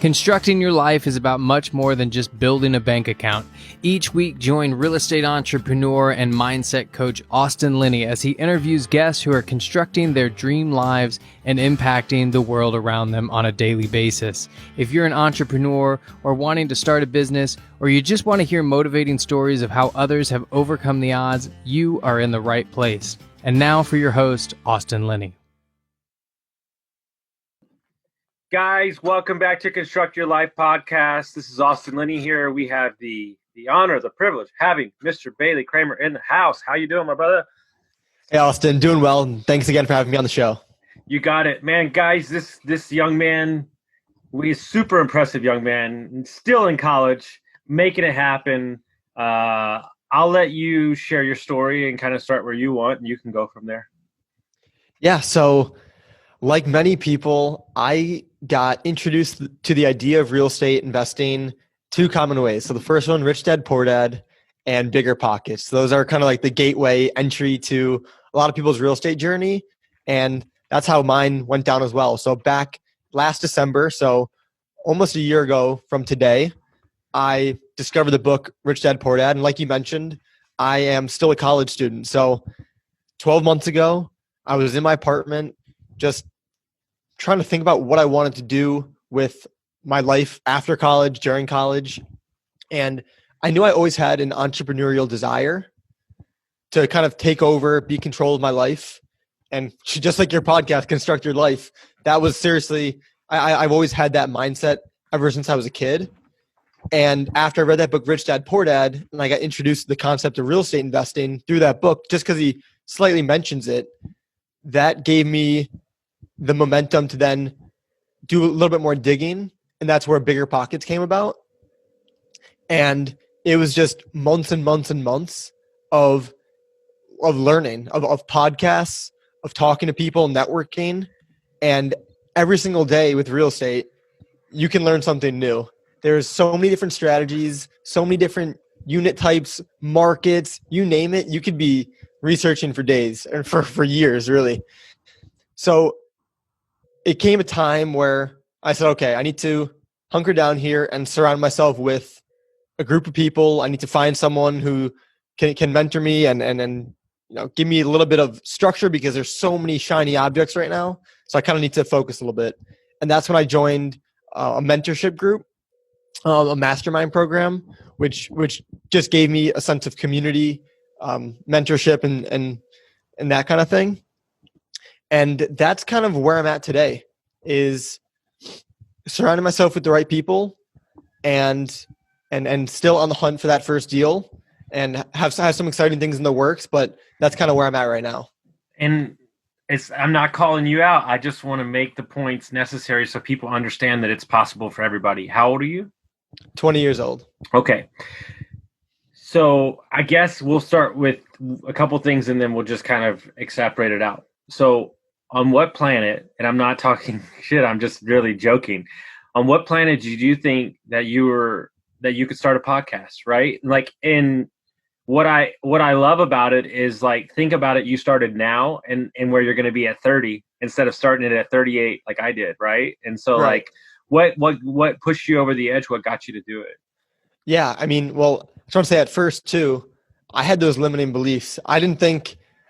Constructing your life is about much more than just building a bank account. Each week, join real estate entrepreneur and mindset coach Austin Linney as he interviews guests who are constructing their dream lives and impacting the world around them on a daily basis. If you're an entrepreneur or wanting to start a business, or you just want to hear motivating stories of how others have overcome the odds, you are in the right place. And now for your host, Austin Linney. Guys, welcome back to Construct Your Life podcast. This is Austin Linney here. We have the honor, the privilege, having Mr. Bailey Kramer in the house. How you doing, my brother? Hey, Austin. Doing well. And thanks again for having me on the show. You got it. Man, guys, this young man, he's super impressive young man, still in college, making it happen. I'll let you share your story and kind of start where you want, and you can go from there. Yeah, so like many people, I got introduced to the idea of real estate investing two common ways. So the first one, Rich Dad, Poor Dad, and Bigger Pockets. Those are kind of like the gateway entry to a lot of people's real estate journey. And that's how mine went down as well. So back last December, so almost a year ago from today, I discovered the book Rich Dad, Poor Dad. And like you mentioned, I am still a college student. So 12 months ago, I was in my apartment just trying to think about what I wanted to do with my life after college, during college. And I knew I always had an entrepreneurial desire to kind of take over, be in control of my life. And just like your podcast, Construct Your Life, that was seriously, I've always had that mindset ever since I was a kid. And after I read that book, Rich Dad, Poor Dad, and I got introduced to the concept of real estate investing through that book, just because he slightly mentions it, that gave me the momentum to then do a little bit more digging. And that's where Bigger Pockets came about. And it was just months and months and months of learning, of podcasts, of talking to people, networking. And every single day with real estate, you can learn something new. There's so many different strategies, so many different unit types, markets, you name it. You could be researching for days or for years, really. So it came a time where I said, okay, I need to hunker down here and surround myself with a group of people. I need to find someone who can mentor me and give me a little bit of structure, because there's so many shiny objects right now. So I kind of need to focus a little bit. And that's when I joined a mentorship group, a mastermind program, which just gave me a sense of community, mentorship and that kind of thing. And that's kind of where I'm at today, is surrounding myself with the right people and still on the hunt for that first deal, and have some exciting things in the works, but that's kind of where I'm at right now. And I'm not calling you out. I just want to make the points necessary so people understand that it's possible for everybody. How old are you? 20 years old. Okay. So I guess we'll start with a couple things and then we'll just kind of separate it out. So on what planet, and I'm not talking shit, I'm just really joking. On what planet did you think that you could start a podcast, right? Like, in what I love about it is, like, think about it, you started now and where you're going to be at 30 instead of starting it at 38 like I did, right? And so right. Like what pushed you over the edge? What got you to do it? Yeah, I mean, well, I just want to say at first too, I had those limiting beliefs.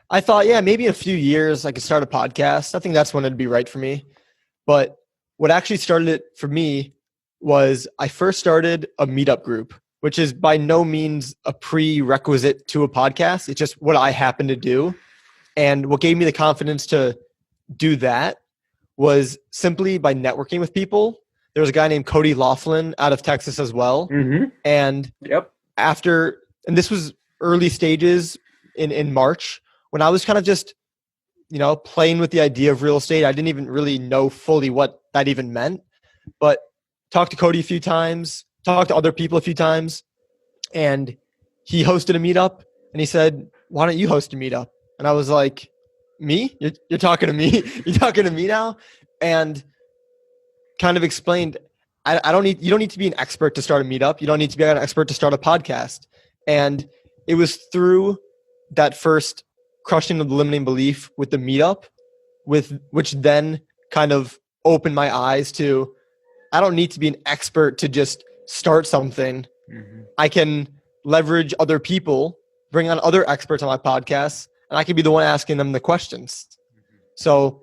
I thought, yeah, maybe in a few years I could start a podcast. I think that's when it'd be right for me. But what actually started it for me was I first started a meetup group, which is by no means a prerequisite to a podcast. It's just what I happen to do. And what gave me the confidence to do that was simply by networking with people. There was a guy named Cody Laughlin out of Texas as well. Mm-hmm. And and this was early stages in March, when I was kind of just, playing with the idea of real estate. I didn't even really know fully what that even meant, but talked to Cody a few times, talked to other people a few times, and he hosted a meetup and he said, "Why don't you host a meetup?" And I was like, "Me? You're talking to me? You're talking to me now?" And kind of explained, you don't need to be an expert to start a meetup. You don't need to be an expert to start a podcast. And it was through that first crushing of the limiting belief with the meetup, which then kind of opened my eyes to I don't need to be an expert to just start something. Mm-hmm. I can leverage other people, bring on other experts on my podcast, and I can be the one asking them the questions. So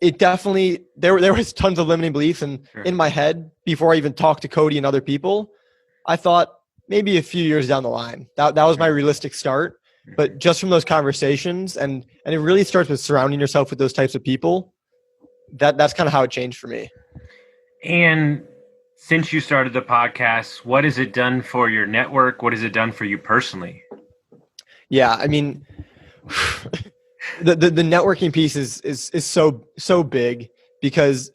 it definitely, there was tons of limiting beliefs. And in my head, before I even talked to Cody and other people, I thought maybe a few years down the line, that was my realistic start. But just from those conversations, and it really starts with surrounding yourself with those types of people, that's kind of how it changed for me. And since you started the podcast, what has it done for your network? What has it done for you personally? Yeah, I mean, the networking piece is so big, because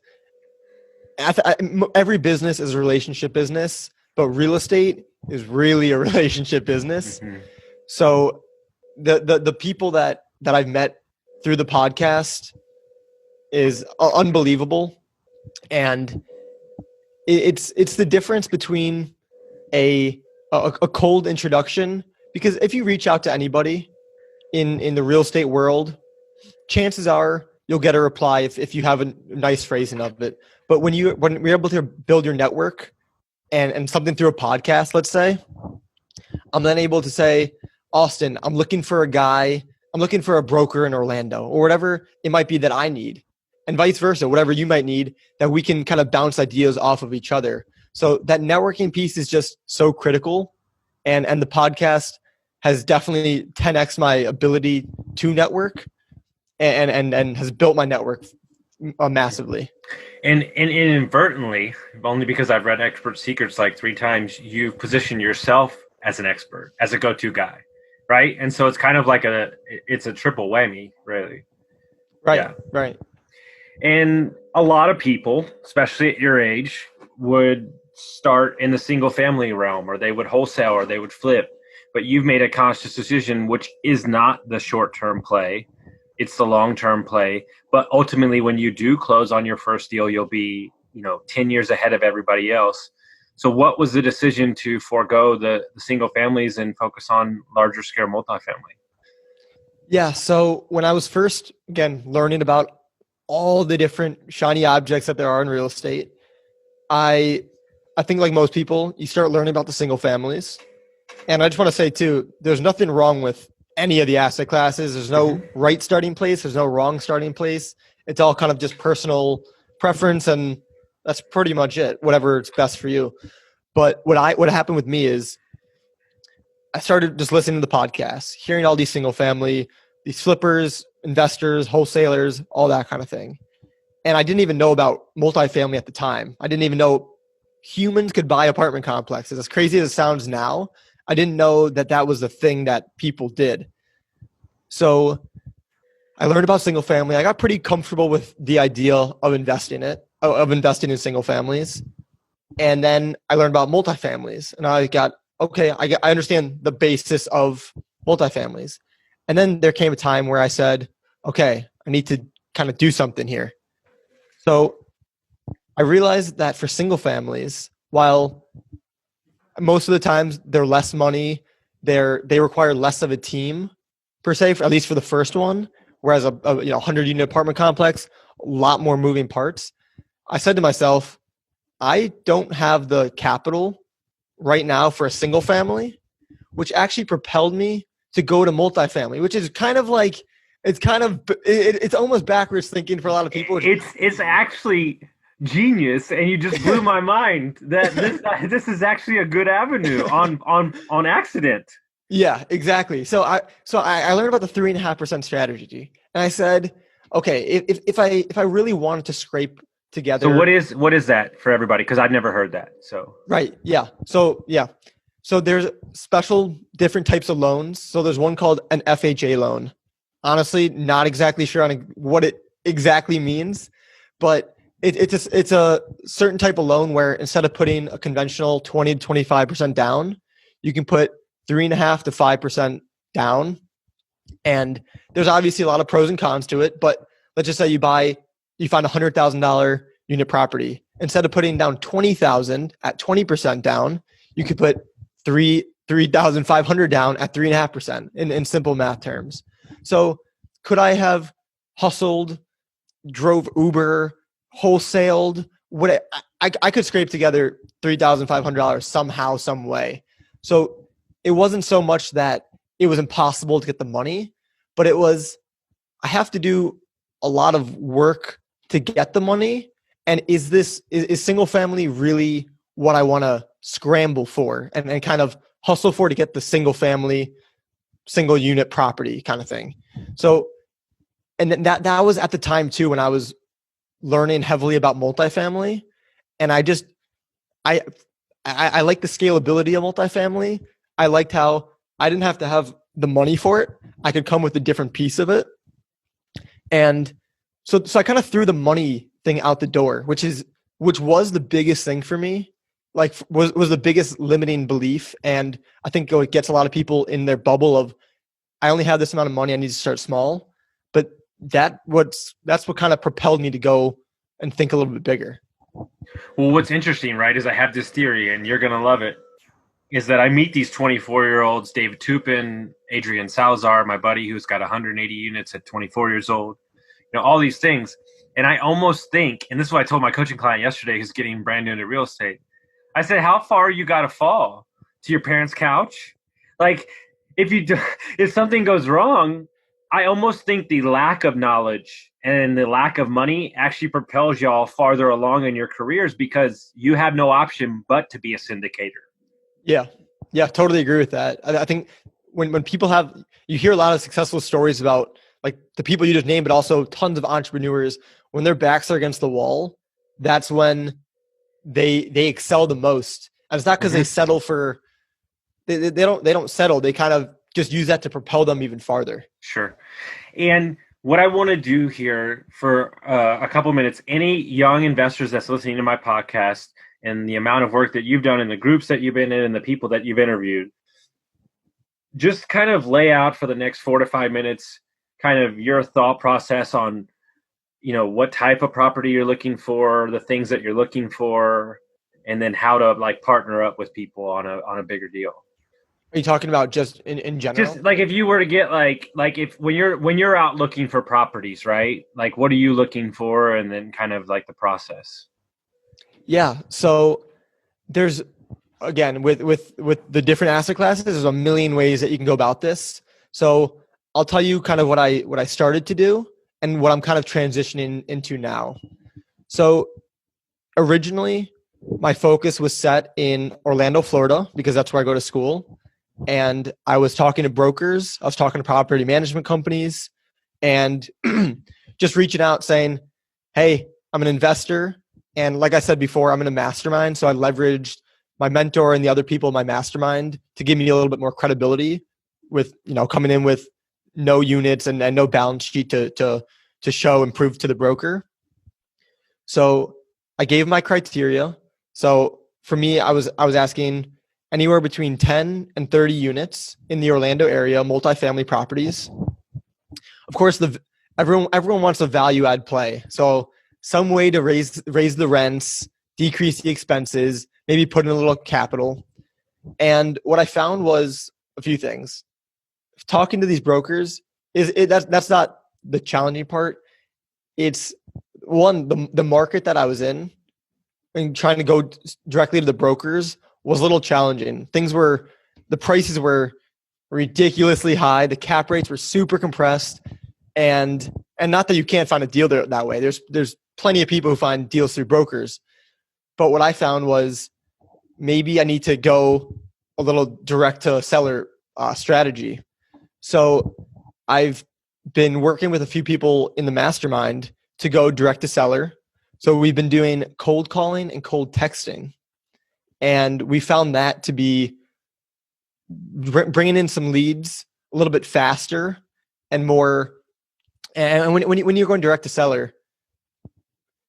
every business is a relationship business, but real estate is really a relationship business. Mm-hmm. So the people that I've met through the podcast is unbelievable. And it's the difference between a cold introduction, because if you reach out to anybody in the real estate world, chances are you'll get a reply if you have a nice phrasing of it. But when you're able to build your network and something through a podcast, let's say, I'm then able to say, Austin, I'm looking for a broker in Orlando, or whatever it might be that I need, and vice versa, whatever you might need, that we can kind of bounce ideas off of each other. So that networking piece is just so critical. And the podcast has definitely 10x my ability to network, and has built my network massively. And inadvertently, only because I've read Expert Secrets like 3 times, you position yourself as an expert, as a go-to guy, right? And so it's kind of like it's a triple whammy, really. Right, yeah. Right. And a lot of people, especially at your age, would start in the single family realm, or they would wholesale, or they would flip. But you've made a conscious decision, which is not the short-term play. It's the long-term play. But ultimately, when you do close on your first deal, you'll be, 10 years ahead of everybody else. So what was the decision to forego the single families and focus on larger scale multifamily? Yeah. So when I was first, again, learning about all the different shiny objects that there are in real estate, I think, like most people, you start learning about the single families. And I just want to say too, there's nothing wrong with any of the asset classes. There's no right starting place. There's no wrong starting place. It's all kind of just personal preference, and that's pretty much it, whatever's best for you. But what happened with me is I started just listening to the podcast, hearing all these single family, these flippers, investors, wholesalers, all that kind of thing. And I didn't even know about multifamily at the time. I didn't even know humans could buy apartment complexes. As crazy as it sounds now, I didn't know that was the thing that people did. So I learned about single family. I got pretty comfortable with the idea of investing in single families. And then I learned about multifamilies, and I understand the basis of multifamilies. And then there came a time where I said, okay, I need to kind of do something here. So I realized that for single families, while most of the times they're less money, they require less of a team per se, at least for the first one. Whereas a 100-unit apartment complex, a lot more moving parts. I said to myself, I don't have the capital right now for a single family, which actually propelled me to go to multifamily, which is kind of like, it's almost backwards thinking for a lot of people. It's actually genius, and you just blew my mind that this is actually a good avenue on accident. Yeah, exactly. So I learned about the 3.5% strategy, and I said, okay, if I really wanted to scrape together. So what is that for everybody? Because I've never heard that. So right, yeah. So there's special different types of loans. So there's one called an FHA loan. Honestly, not exactly sure on what it exactly means, but it's a certain type of loan where instead of putting a conventional 20 to 25% down, you can put 3.5 to 5% down. And there's obviously a lot of pros and cons to it, but let's just say you find $100,000 unit property. Instead of putting down $20,000 at 20% down, you could put $3,500 down at 3.5% in simple math terms. So could I have hustled, drove Uber, wholesaled, I could scrape together $3,500 somehow, some way. So it wasn't so much that it was impossible to get the money, but it was, I have to do a lot of work to get the money. And is single family really what I want to scramble for and kind of hustle for to get the single family, single unit property kind of thing? So, and then that was at the time too, when I was learning heavily about multifamily. And I like the scalability of multifamily. I liked how I didn't have to have the money for it. I could come with a different piece of it. And so I kind of threw the money thing out the door, which was the biggest thing for me, like was the biggest limiting belief. And I think it gets a lot of people in their bubble of, I only have this amount of money, I need to start small. But that's what kind of propelled me to go and think a little bit bigger. Well, what's interesting, right, is I have this theory, and you're going to love it, is that I meet these 24-year-olds, David Tupin, Adrian Salazar, my buddy who's got 180 units at 24 years old, all these things. And I almost think, and this is what I told my coaching client yesterday who's getting brand new into real estate. I said, how far you got to fall? To your parents' couch? Like, if something goes wrong, I almost think the lack of knowledge and the lack of money actually propels y'all farther along in your careers because you have no option but to be a syndicator. Yeah, totally agree with that. I think when people you hear a lot of successful stories about like the people you just named, but also tons of entrepreneurs, when their backs are against the wall, that's when they excel the most. And it's not because they settle for, they don't settle. They kind of just use that to propel them even farther. Sure. And what I want to do here for a couple minutes, any young investors that's listening to my podcast and the amount of work that you've done in the groups that you've been in and the people that you've interviewed, just kind of lay out for the next 4 to 5 minutes, kind of your thought process on, what type of property you're looking for, the things that you're looking for, and then how to like partner up with people on a bigger deal. Are you talking about just in general? Just like if you were to get like if when you're out looking for properties, right? Like what are you looking for, and then kind of like the process. Yeah. So there's, again, with the different asset classes, there's a million ways that you can go about this. So I'll tell you kind of what I started to do and what I'm kind of transitioning into now. So originally my focus was set in Orlando, Florida, because that's where I go to school. And I was talking to brokers, I was talking to property management companies, and just reaching out saying, hey, I'm an investor. And like I said before, I'm in a mastermind. So I leveraged my mentor and the other people in my mastermind to give me a little bit more credibility with, coming in with no units and no balance sheet to show and prove to the broker. So I gave my criteria. So for me, I was asking anywhere between 10 and 30 units in the Orlando area, multifamily properties. Of course, everyone wants a value add play. So some way to raise the rents, decrease the expenses, maybe put in a little capital. And what I found was a few things. Talking to these brokers that's not the challenging part. It's one, the market that I was in and trying to go directly to the brokers was a little challenging. The prices were ridiculously high. The cap rates were super compressed, and not that you can't find a deal there that way. There's plenty of people who find deals through brokers. But what I found was maybe I need to go a little direct to seller strategy. So I've been working with a few people in the mastermind to go direct to seller. So we've been doing cold calling and cold texting. And we found that to be bringing in some leads a little bit faster and more. And when you're going direct to seller,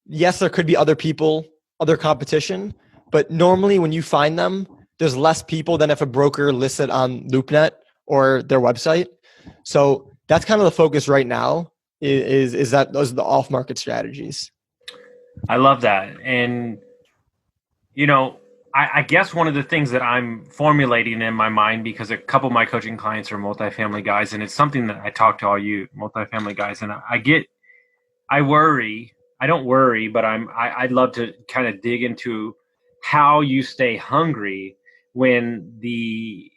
yes, there could be other people, other competition, but normally when you find them, there's less people than if a broker lists it on LoopNet or their website. So that's kind of the focus right now is that those are the off-market strategies. I love that. And, I guess one of the things that I'm formulating in my mind, because a couple of my coaching clients are multifamily guys, and it's something that I talk to all you multifamily guys, and I worry I don't worry, but I'd love to kind of dig into how you stay hungry when the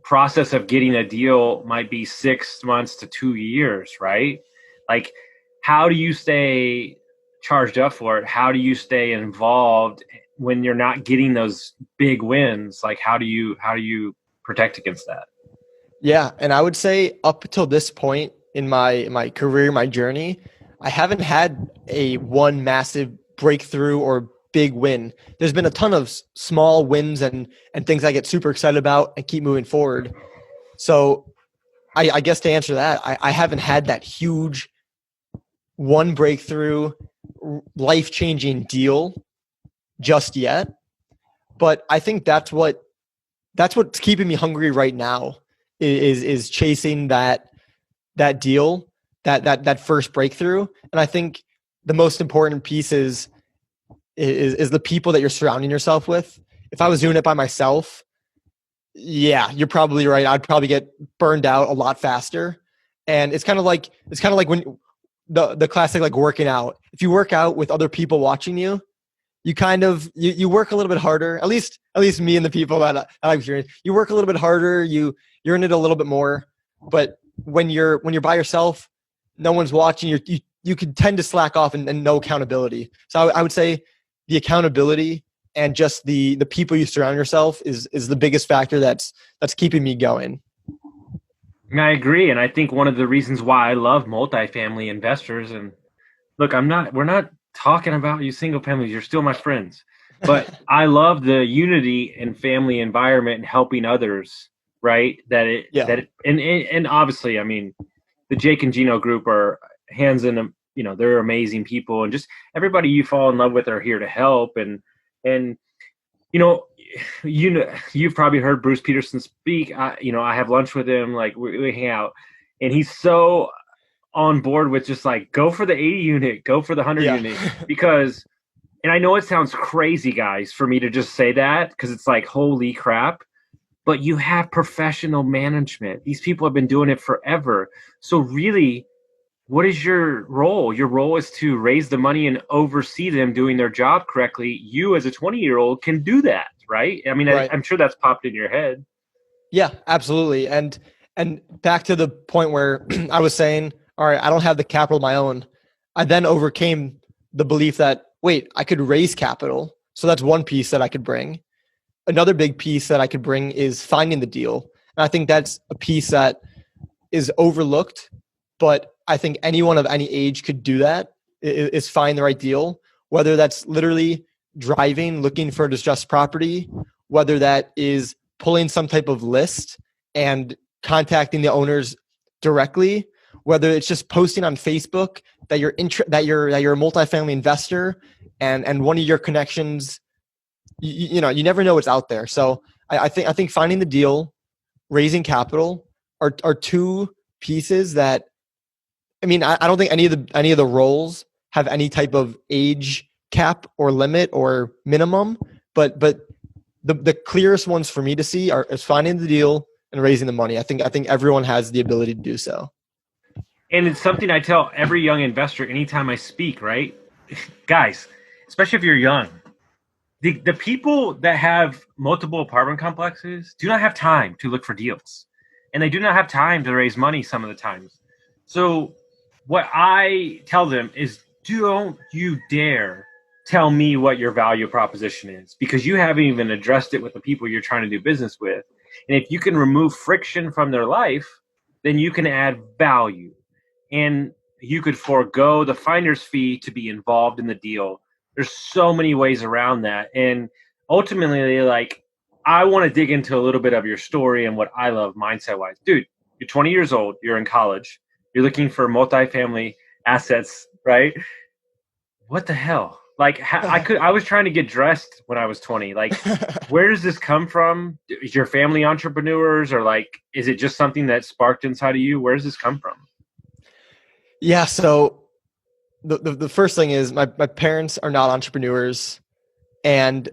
process of getting a deal might be 6 months to 2 years, right? Like, how do you stay charged up for it? How do you stay involved when you're not getting those big wins? Like, how do you protect against that? Yeah, and I would say up until this point in my career, my journey, I haven't had a one massive breakthrough or big win. There's been a ton of small wins and things I get super excited about and keep moving forward. So I guess to answer that, I haven't had that huge one breakthrough, life-changing deal just yet. But I think that's what's keeping me hungry right now is chasing that deal, that first breakthrough. And I think the most important piece is the people that you're surrounding yourself with. If I was doing it by myself, yeah, you're probably right. I'd probably get burned out a lot faster. And it's kind of like when the classic, like, working out. If you work out with other people watching you, you kind of you work a little bit harder. At least me and the people that I've experienced, you work a little bit harder. You're in it a little bit more. But when you're by yourself, no one's watching. You could tend to slack off and no accountability. So I would say the accountability and just the people you surround yourself is the biggest factor that's keeping me going. I agree, and I think one of the reasons why I love multifamily investors, and look, we're not talking about you single families, you're still my friends, but I love the unity and family environment and helping others, right? And obviously, I mean, the Jake and Gino group are hands in them, they're amazing people, and just everybody you fall in love with are here to help. And you've probably heard Bruce Peterson speak. I have lunch with him, like we hang out, and he's so on board with just like, go for the 80 unit, go for the 100 unit, because, and I know it sounds crazy, guys, for me to just say that, because it's like, holy crap, but you have professional management. These people have been doing it forever. So really, what is your role? Your role is to raise the money and oversee them doing their job correctly. You as a 20-year-old can do that, right? I mean, right. I'm sure that's popped in your head. Yeah, absolutely. And back to the point where I was saying, all right, I don't have the capital of my own. I then overcame the belief that, wait, I could raise capital. So that's one piece that I could bring. Another big piece that I could bring is finding the deal. And I think that's a piece that is overlooked, but I think anyone of any age could do that, is find the right deal, whether that's literally driving, looking for a distressed property, whether that is pulling some type of list and contacting the owners directly, whether it's just posting on Facebook that you're a multifamily investor and one of your connections, you never know what's out there. So I think finding the deal, raising capital are two pieces that, I mean, I don't think any of the roles have any type of age cap or limit or minimum, but the clearest ones for me to see is finding the deal and raising the money. I think everyone has the ability to do so. And it's something I tell every young investor anytime I speak, right? Guys, especially if you're young, the people that have multiple apartment complexes do not have time to look for deals. And they do not have time to raise money some of the times. So what I tell them is, don't you dare tell me what your value proposition is, because you haven't even addressed it with the people you're trying to do business with. And if you can remove friction from their life, then you can add value. And you could forego the finder's fee to be involved in the deal. There's so many ways around that. And ultimately, like, I want to dig into a little bit of your story and what I love mindset-wise. Dude, you're 20 years old. You're in college. You're looking for multifamily assets, right? What the hell? Like, I was trying to get dressed when I was 20. Like, where does this come from? Is your family entrepreneurs, or like, is it just something that sparked inside of you? Where does this come from? Yeah. So the first thing is my parents are not entrepreneurs. And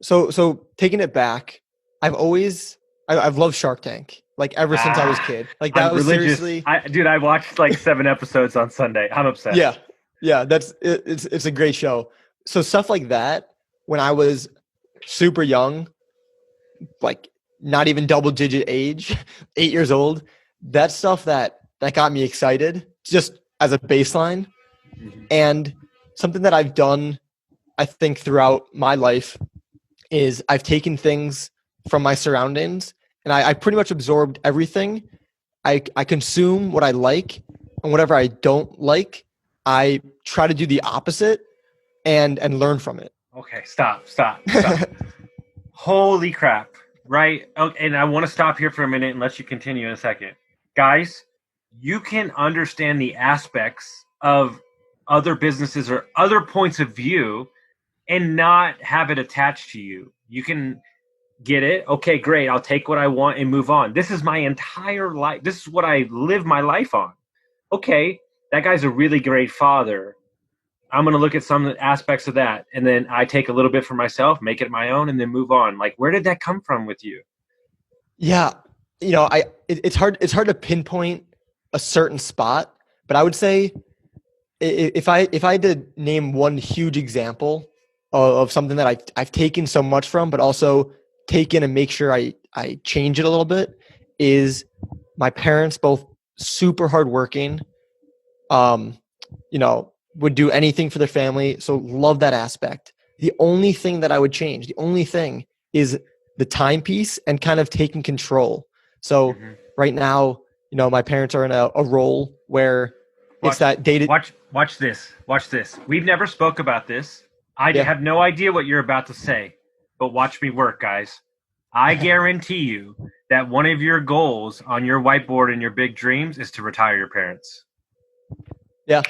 so taking it back, I've loved Shark Tank, like ever since I was a kid. Like that was religious. Seriously. I watched like 7 episodes on Sunday. I'm obsessed. Yeah. Yeah, it's a great show. So stuff like that, when I was super young, like not even double digit age, 8 years old, that's stuff that got me excited just as a baseline. Mhm. And something that I've done, I think, throughout my life is I've taken things from my surroundings and I pretty much absorbed everything. I consume what I like, and whatever I don't like, I try to do the opposite and learn from it. Okay, stop. Holy crap. Right? Okay, and I want to stop here for a minute and let you continue in a second. Guys, you can understand the aspects of other businesses or other points of view and not have it attached to you. You can get it. Okay, great. I'll take what I want and move on. This is my entire life. This is what I live my life on. Okay, that guy's a really great father. I'm going to look at some aspects of that. And then I take a little bit for myself, make it my own, and then move on. Like, where did that come from with you? Yeah, it's hard to pinpoint a certain spot, but I would say if I had to name one huge example of something that I've taken so much from, but also taken and make sure I change it a little bit, is my parents, both super hardworking, would do anything for their family. So love that aspect. The only thing that I would change, the only thing is the timepiece and kind of taking control. So right now, my parents are in a role where it's that dated. Watch this. We've never spoke about this. I have no idea what you're about to say, but watch me work, guys. I guarantee you that one of your goals on your whiteboard and your big dreams is to retire your parents. Yeah.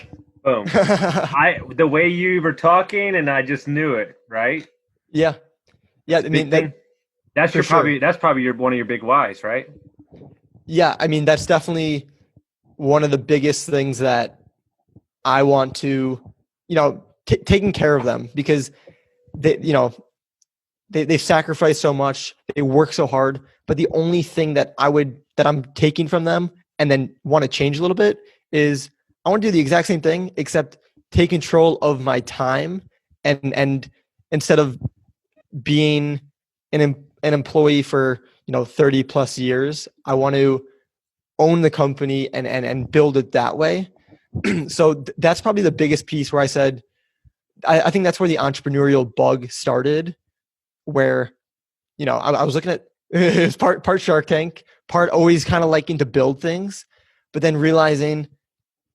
Boom. The way you were talking, and I just knew it, right? Yeah. Yeah. I mean, that's probably one of your big whys, right? Yeah. I mean, that's definitely one of the biggest things that I want to, taking care of them, because they've sacrificed so much. They work so hard, but the only thing that I'm taking from them and then want to change a little bit is I want to do the exact same thing, except take control of my time, and instead of being an employee for 30 plus years, I want to own the company and build it that way. So that's probably the biggest piece where I said, I think that's where the entrepreneurial bug started, where, I was looking at it's part Shark Tank, part always kind of liking to build things, but then realizing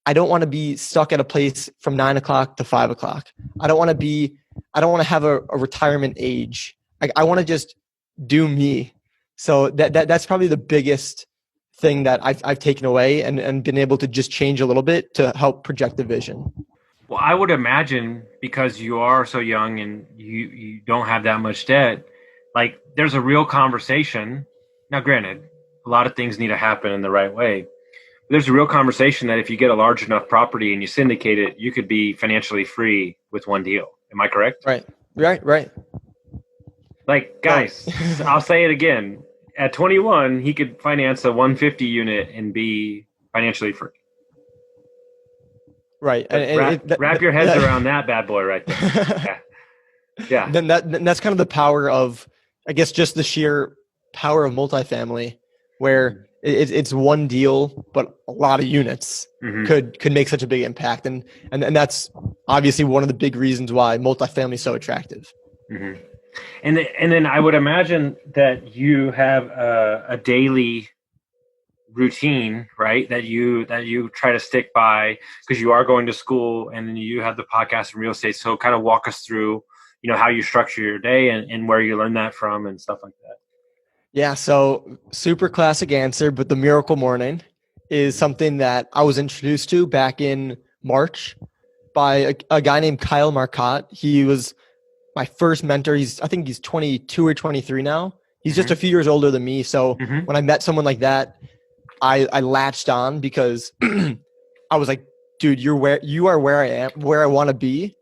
I don't want to be stuck at a place from 9 o'clock to 5 o'clock. I don't want to have a retirement age. I want to just do me. So that's probably the biggest thing that I've taken away and been able to just change a little bit to help project the vision. Well, I would imagine, because you are so young and you don't have that much debt, like there's a real conversation. Now, granted, a lot of things need to happen in the right way. But there's a real conversation that if you get a large enough property and you syndicate it, you could be financially free with one deal. Am I correct? Right. Like, guys, I'll say it again. At 21, he could finance a 150 unit and be financially free. Right. Wrap your heads around that bad boy right there. Yeah. Then that's kind of the power of, I guess, just the sheer power of multifamily, where it's one deal, but a lot of units could make such a big impact. And that's obviously one of the big reasons why multifamily is so attractive. Mm-hmm. And then I would imagine that you have a daily routine, right? That you try to stick by, because you are going to school, and then you have the podcast in real estate. So kind of walk us through, how you structure your day and where you learn that from and stuff like that. Yeah. So super classic answer, but the miracle morning is something that I was introduced to back in March by a guy named Kyle Marcotte. He was my first mentor. I think he's 22 or 23 now. He's just a few years older than me. So when I met someone like that, I latched on, because I was like, dude, you are where I am, where I want to be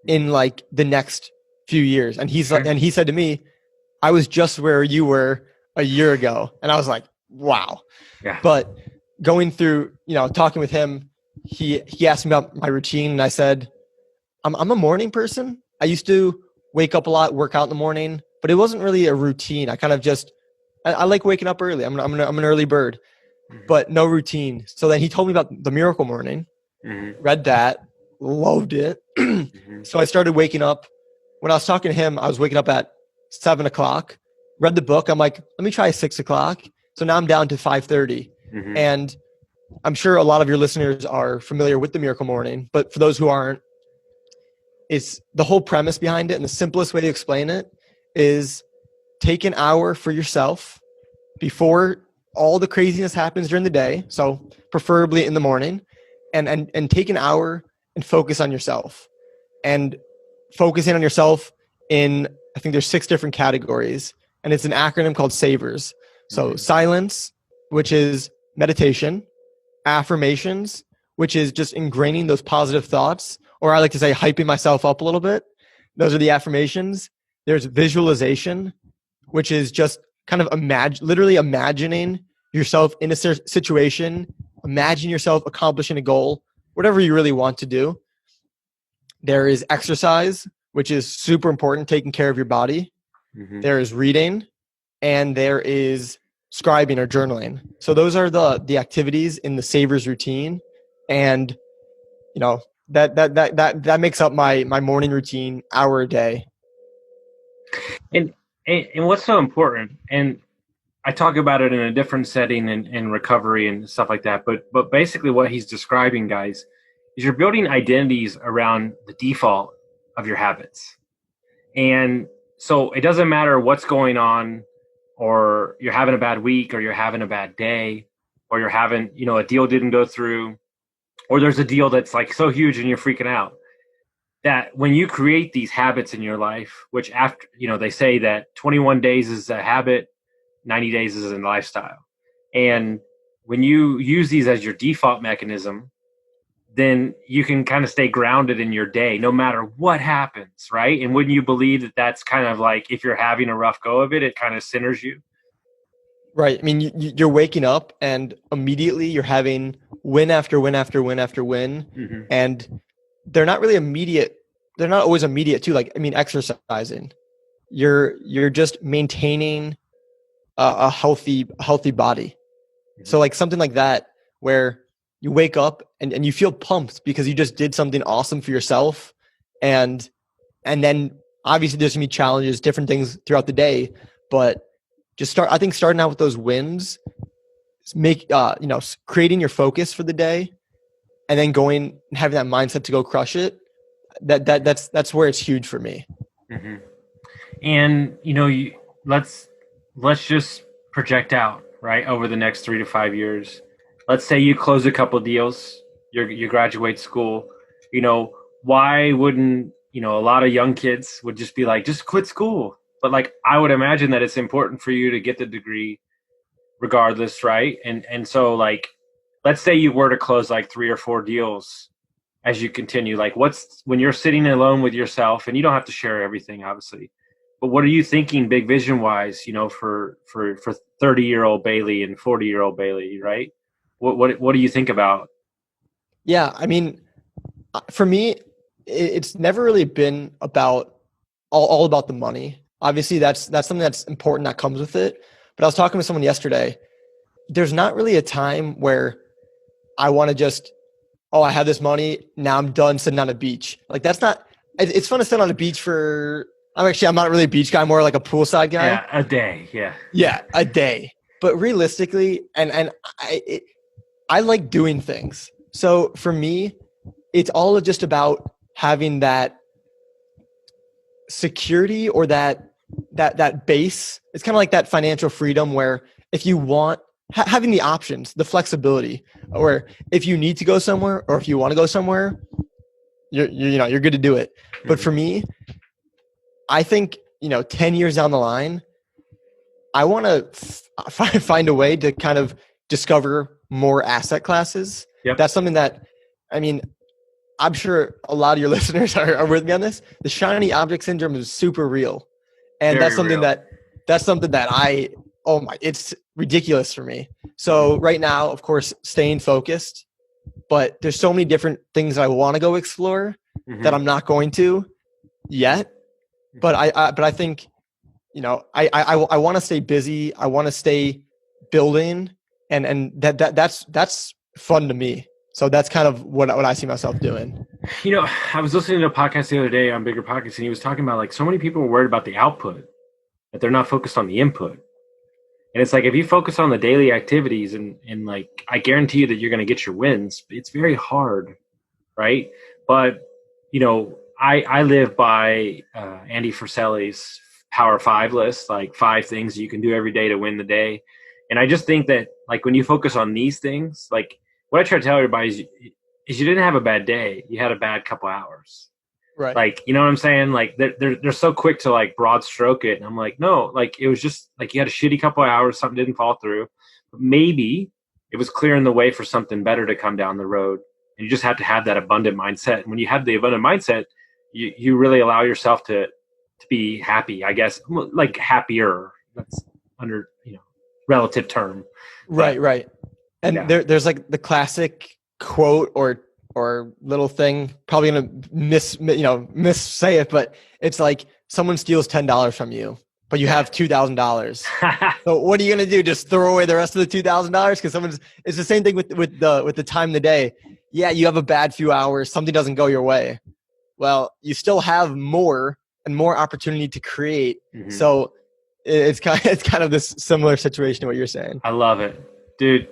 in like the next few years. And he's like, and he said to me, I was just where you were a year ago. And I was like, wow. Yeah. But going through, talking with him, he asked me about my routine, and I said, I'm a morning person. I used to wake up a lot, work out in the morning, but it wasn't really a routine. I kind of just I like waking up early. I'm an early bird, but no routine. So then he told me about the Miracle Morning. Read that, loved it. So I started waking up. When I was talking to him, I was waking up at 7:00. Read the book. I'm like, let me try 6:00. So now I'm down to 5:30, and I'm sure a lot of your listeners are familiar with the Miracle Morning, but for those who aren't, it's the whole premise behind it. And the simplest way to explain it is take an hour for yourself before all the craziness happens during the day. So preferably in the morning, and take an hour and focus on yourself, and focusing on yourself in, I think there's 6 different categories, and it's an acronym called SAVERS. So silence, which is meditation; affirmations, which is just ingraining those positive thoughts, or I like to say hyping myself up a little bit. Those are the affirmations. There's visualization, which is just kind of literally imagining yourself in a situation, imagine yourself accomplishing a goal, whatever you really want to do. There is exercise, which is super important, taking care of your body. There is reading, and there is scribing or journaling. So those are the activities in the Savers routine, and that makes up my morning routine, hour a day. And what's so important, and I talk about it in a different setting in recovery and stuff like that, but basically what he's describing, guys, is you're building identities around the default of your habits. And so it doesn't matter what's going on, or you're having a bad week, or you're having a bad day, or you're having, a deal didn't go through, or there's a deal that's like so huge and you're freaking out. That when you create these habits in your life, which after, they say that 21 days is a habit, 90 days is a lifestyle. And when you use these as your default mechanism, then you can kind of stay grounded in your day, no matter what happens, right? And wouldn't you believe that that's kind of like, if you're having a rough go of it, it kind of centers you? Right. I mean, you're waking up and immediately you're having win after win after win after win. And they're not really immediate. They're not always immediate too. Like, I mean, exercising, you're just maintaining a healthy body. So like something like that, where you wake up and you feel pumped because you just did something awesome for yourself. And then obviously there's gonna be challenges, different things throughout the day, but I think starting out with those wins, creating your focus for the day, and then going and having that mindset to go crush it. That's where it's huge for me. And let's just project out, right, over the next 3 to 5 years. Let's say you close a couple deals, you graduate school. Why wouldn't a lot of young kids would just be like, just quit school? But like, I would imagine that it's important for you to get the degree regardless, right? And so like, let's say you were to close like 3 or 4 deals as you continue, like when you're sitting alone with yourself, and you don't have to share everything, obviously, but what are you thinking big vision wise, for 30-year-old Bailey and 40-year-old Bailey, right? What do you think about? Yeah. I mean, for me, it's never really been about all about the money. Obviously that's something that's important that comes with it. But I was talking with someone yesterday. There's not really a time where I want to just, I have this money, now I'm done sitting on a beach. Like that's not, it's fun to sit on a beach I'm not really a beach guy, more like a poolside guy. Yeah, a day. Yeah. Yeah, a day. But realistically, and I like doing things. So for me, it's all just about having that security, or that base. It's kind of like that financial freedom, where if you want, having the options, the flexibility, or if you need to go somewhere, or if you want to go somewhere, you're good to do it. But for me, I think 10 years down the line, I want to find a way to kind of discover more asset classes. Yep. That's something that, I mean, I'm sure a lot of your listeners are with me on this. The shiny object syndrome is super real. And that's something that it's ridiculous for me. So right now, of course, staying focused, but there's so many different things that I want to go explore that I'm not going to yet. But I think, I want to stay busy. I want to stay building, and that's fun to me. So that's kind of what I see myself doing. I was listening to a podcast the other day on Bigger Pockets, and he was talking about like so many people are worried about the output, that they're not focused on the input. And it's like, if you focus on the daily activities and like, I guarantee you that you're going to get your wins. It's very hard. Right. But, I live by Andy Friselli's Power 5 list, like 5 things you can do every day to win the day. And I just think that like when you focus on these things, like what I try to tell everybody is you didn't have a bad day. You had a bad couple hours. Right. Like, you know what I'm saying? Like they're so quick to like broad stroke it. And I'm like, no, like it was just like you had a shitty couple of hours, something didn't fall through. But maybe it was clearing the way for something better to come down the road. And you just have to have that abundant mindset. And when you have the abundant mindset, you really allow yourself to be happy, I guess, like happier. That's under, relative term. Right. And there's like the classic quote or little thing, probably gonna miss say it, but it's like someone steals $10 from you, but you have $2,000. So what are you gonna do? Just throw away the rest of the $2,000? Because it's the same thing with the time of the day. Yeah, you have a bad few hours, something doesn't go your way. Well, you still have more and more opportunity to create. So it's kind of this similar situation to what you're saying. I love it, dude.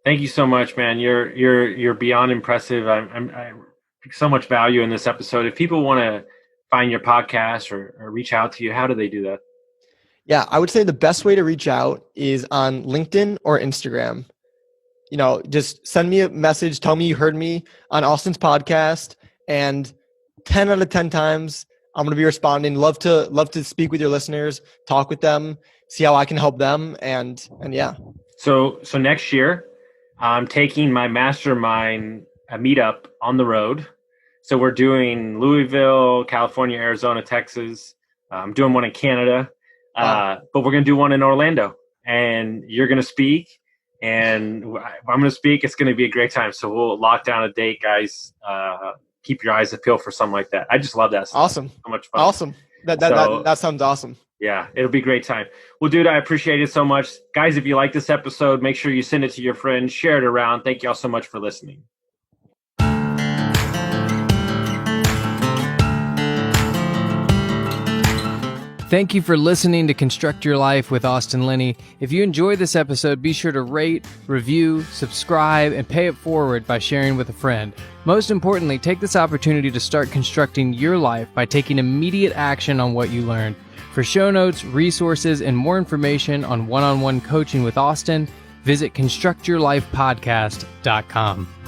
Thank you so much, man. You're beyond impressive. I so much value in this episode. If people want to find your podcast or reach out to you, how do they do that? Yeah, I would say the best way to reach out is on LinkedIn or Instagram. Just send me a message. Tell me you heard me on Austin's podcast, and 10 out of 10 times I'm going to be responding. Love to speak with your listeners, talk with them, see how I can help them. And yeah. So next year, I'm taking my mastermind meetup on the road. So we're doing Louisville, California, Arizona, Texas. I'm doing one in Canada, but we're going to do one in Orlando. And you're going to speak, and I'm going to speak. It's going to be a great time. So we'll lock down a date, guys. Keep your eyes peeled for something like that. I just love that stuff. Awesome. So much fun. Awesome. That sounds awesome. Yeah, it'll be a great time. Well, dude, I appreciate it so much. Guys, if you like this episode, make sure you send it to your friends, share it around. Thank you all so much for listening. Thank you for listening to Construct Your Life with Austin Linney. If you enjoyed this episode, be sure to rate, review, subscribe, and pay it forward by sharing with a friend. Most importantly, take this opportunity to start constructing your life by taking immediate action on what you learned. For show notes, resources, and more information on one-on-one coaching with Austin, visit constructyourlifepodcast.com.